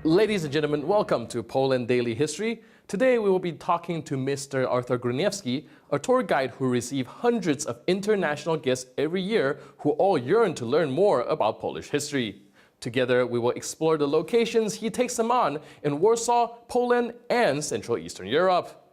Ladies and gentlemen, welcome to Poland Daily History. Today we will be talking to Mr. Artur Górniewski, a tour guide who receives hundreds of international guests every year who all yearn to learn more about Polish history. Together we will explore the locations he takes them on in Warsaw, Poland, and Central Eastern Europe.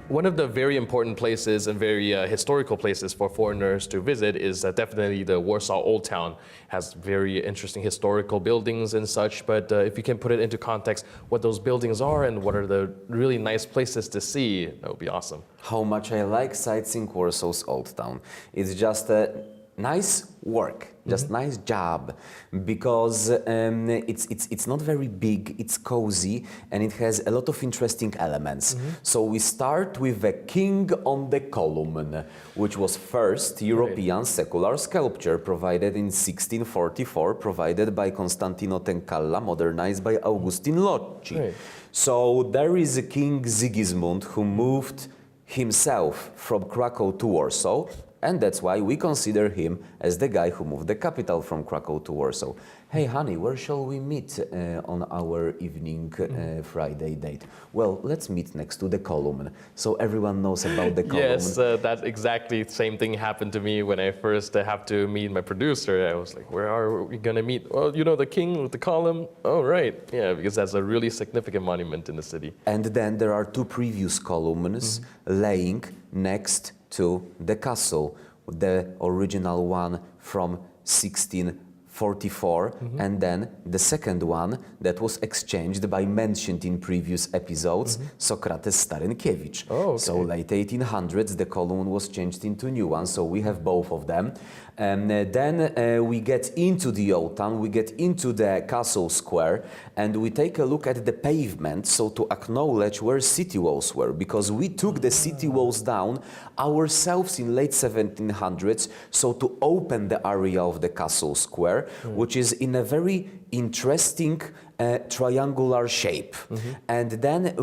One of the very important places and very historical places for foreigners to visit is definitely the Warsaw Old Town. It has very interesting historical buildings and such, but if you can put it into context what those buildings are and what are the really nice places to see, that would be awesome. How much I like sightseeing Warsaw's Old Town. It's just a nice work, just nice job, because it's not very big, it's cozy, and it has a lot of interesting elements. So we start with the King on the Column, which was first European secular sculpture, provided in 1644, provided by Constantino Tencalla, modernized by Augustin Locci. So there is a King Sigismund who moved himself from Krakow to Warsaw, and that's why we consider him as the guy who moved the capital from Krakow to Warsaw. Hey, honey, where shall we meet on our evening Friday date? Well, let's meet next to the Column, so everyone knows about the Column. Yes, that's exactly the same thing happened to me when I first have to meet my producer. I was like, where are we going to meet? Well, you know, the King with the Column? Oh, right. Yeah, because that's a really significant monument in the city. And then there are two previous columns laying next to the castle, the original one from 1644, and then the second one that was exchanged by mentioned in previous episodes, Socrates Starenkiewicz. Oh, okay. So late 1800s, the column was changed into new one, so we have both of them. And then we get into the Old Town, we get into the Castle Square, and we take a look at the pavement, so to acknowledge where city walls were, because we took the city walls down ourselves in late 1700s, so to open the area of the Castle Square, which is in a very interesting triangular shape. And then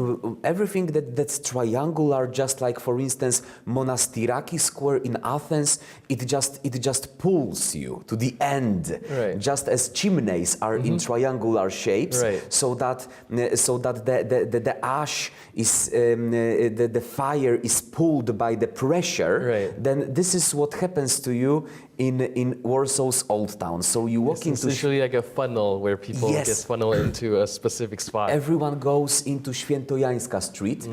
everything that's triangular, just like for instance Monastiraki Square in Athens, it just pulls you to the end, just as chimneys are in triangular shapes, so that the ash is the fire is pulled by the pressure. Then this is what happens to you in Warsaw's Old Town. So you walk into essentially like a funnel where people get funneled into a specific spot. Everyone goes into Świętojańska Street.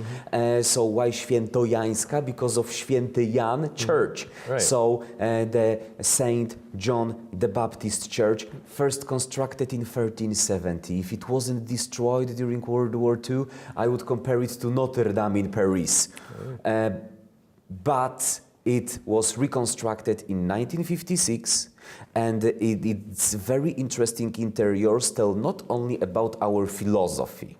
So why Świętojańska? Because of Święty Jan Church. So the Saint John the Baptist Church, first constructed in 1370. If it wasn't destroyed during World War II, I would compare it to Notre Dame in Paris. But it was reconstructed in 1956, and its very interesting interiors tell not only about our philosophy,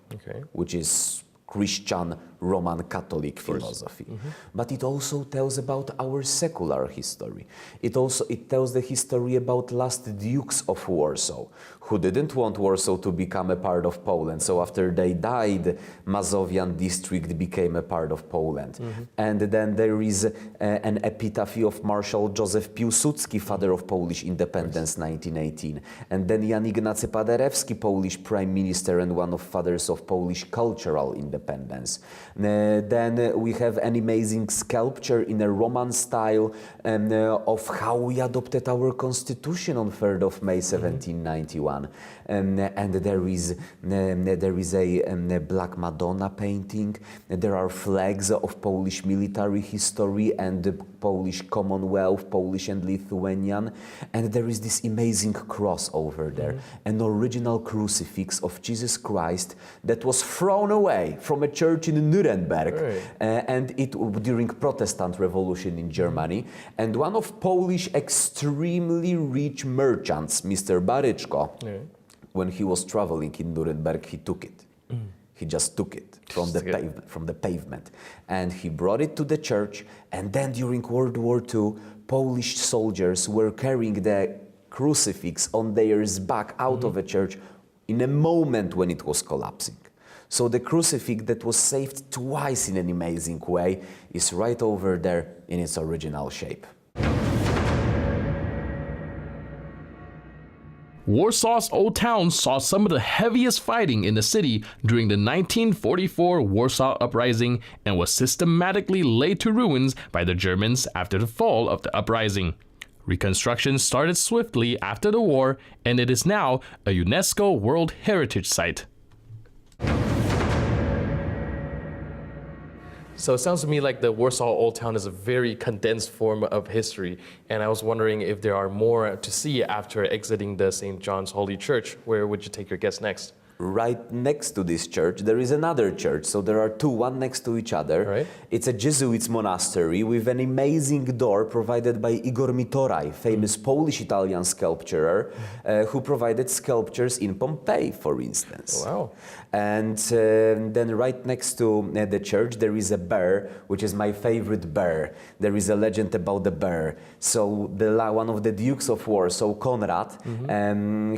which is Christian Roman Catholic philosophy, but it also tells about our secular history. It tells the history about last dukes of Warsaw, who didn't want Warsaw to become a part of Poland. So after they died, Mazovian district became a part of Poland. And then there is an epitaph of Marshal Józef Piłsudski, father of Polish independence, 1918. And then Jan Ignacy Paderewski, Polish prime minister and one of fathers of Polish cultural independence. Then we have an amazing sculpture in a Roman style of how we adopted our constitution on 3rd of May 1791. And there is a Black Madonna painting. There are flags of Polish military history and the Polish Commonwealth, Polish and Lithuanian. And there is this amazing cross over there, an original crucifix of Jesus Christ that was thrown away from a church in Nuremberg, and it during Protestant Revolution in Germany. And one of Polish extremely rich merchants, Mr. Baryczko, when he was traveling in Nuremberg, he took it. He just took it from the pavement, and he brought it to the church. And then during World War II, Polish soldiers were carrying the crucifix on their back out of a church in a moment when it was collapsing. So the crucifix that was saved twice in an amazing way is right over there in its original shape. Warsaw's Old Town saw some of the heaviest fighting in the city during the 1944 Warsaw Uprising and was systematically laid to ruins by the Germans after the fall of the uprising. Reconstruction started swiftly after the war, and it is now a UNESCO World Heritage Site. So it sounds to me like the Warsaw Old Town is a very condensed form of history, and I was wondering if there are more to see after exiting the St. John's Holy Church. Where would you take your guests next? Right next to this church, there is another church. So there are two, one next to each other. Right. It's a Jesuits monastery with an amazing door provided by Igor Mitoraj, famous Polish-Italian sculptor, who provided sculptures in Pompeii, for instance. Wow. And then right next to the church, there is a bear, which is my favorite bear. There is a legend about the bear. So one of the Dukes of Warsaw, Konrad,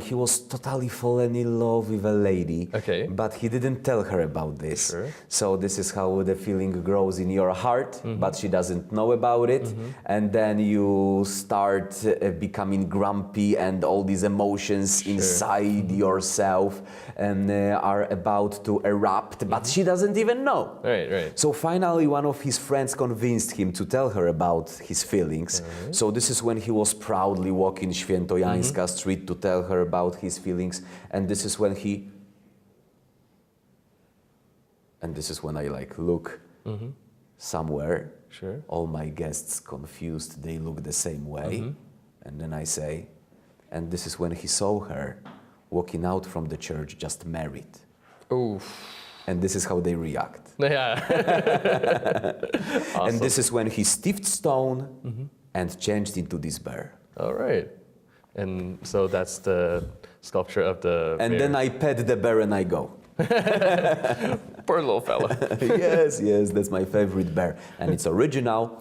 he was totally fallen in love with a lady, Okay. but he didn't tell her about this. Sure. So this is how the feeling grows in your heart, but she doesn't know about it. And then you start becoming grumpy, and all these emotions inside yourself are about to erupt, but she doesn't even know. Right. So finally, one of his friends convinced him to tell her about his feelings. So this is when he was proudly walking Świętojańska street to tell her about his feelings. And this is when I look somewhere. Sure. All my guests confused, they look the same way. And then I say, and this is when he saw her walking out from the church just married. Oof. And this is how they react. Yeah. Awesome. And this is when he stiffed stone and changed into this bear. All right. And so that's the sculpture of the And bear. then I pet the bear and I go. Poor little fella. yes, that's my favorite bear. And it's original.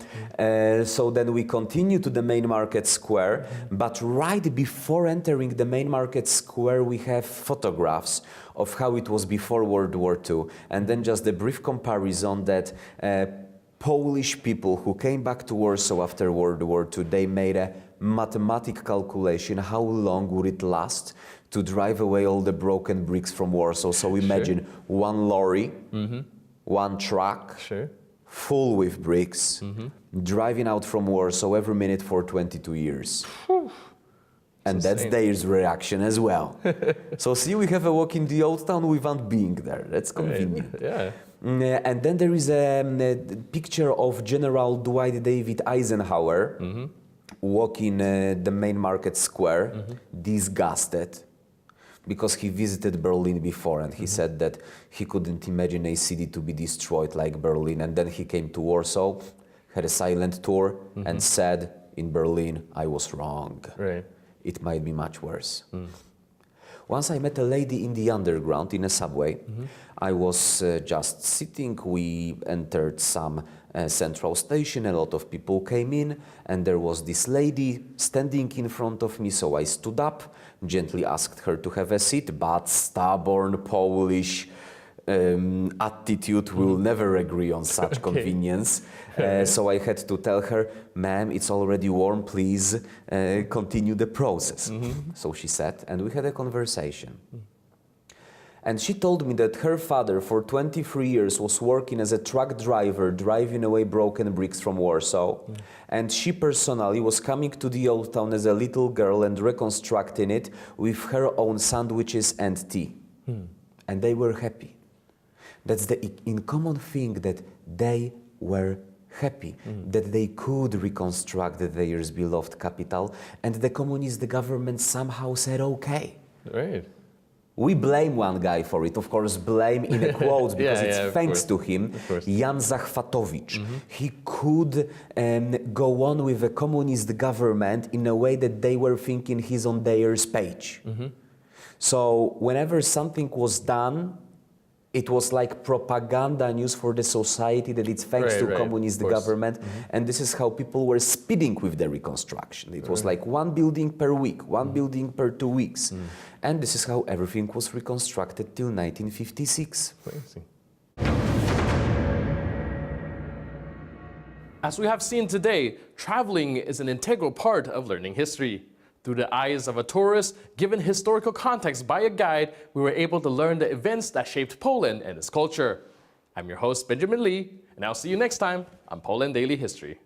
So then we continue to the main market square. But right before entering the main market square, we have photographs of how it was before World War II. And then just a brief comparison that Polish people who came back to Warsaw after World War II, they made a mathematical calculation how long would it last to drive away all the broken bricks from Warsaw. So imagine one lorry, one truck, full with bricks, driving out from Warsaw every minute for 22 years. And that's their reaction as well. So see, we have a walk in the old town without being there. That's convenient. Yeah. And then there is a picture of General Dwight David Eisenhower walking the main market square, disgusted, because he visited Berlin before and he said that he couldn't imagine a city to be destroyed like Berlin. And then he came to Warsaw, had a silent tour and said, in Berlin, I was wrong. Right. It might be much worse. Once I met a lady in the underground in a subway. I was just sitting. We entered some central station. A lot of people came in and there was this lady standing in front of me. So I stood up, gently asked her to have a seat, but stubborn Polish attitude will never agree on such convenience. So I had to tell her, ma'am, it's already warm, please continue the process. So she sat and we had a conversation. And she told me that her father for 23 years was working as a truck driver, driving away broken bricks from Warsaw. And she personally was coming to the old town as a little girl and reconstructing it with her own sandwiches and tea. And they were happy. That's the uncommon thing, that they were happy, that they could reconstruct their beloved capital, and the communist government somehow said, okay. Right. We blame one guy for it, of course, blame in a quotes, because it's thanks to him, Jan Zachwatowicz. He could go on with the communist government in a way that they were thinking he's on their page. So whenever something was done, it was like propaganda news for the society that it's thanks to communist government. And this is how people were speeding with the reconstruction. It was like one building per week, one building per 2 weeks. And this is how everything was reconstructed till 1956. Crazy. As we have seen today, traveling is an integral part of learning history. Through the eyes of a tourist, given historical context by a guide, we were able to learn the events that shaped Poland and its culture. I'm your host, Benjamin Lee, and I'll see you next time on Poland Daily History.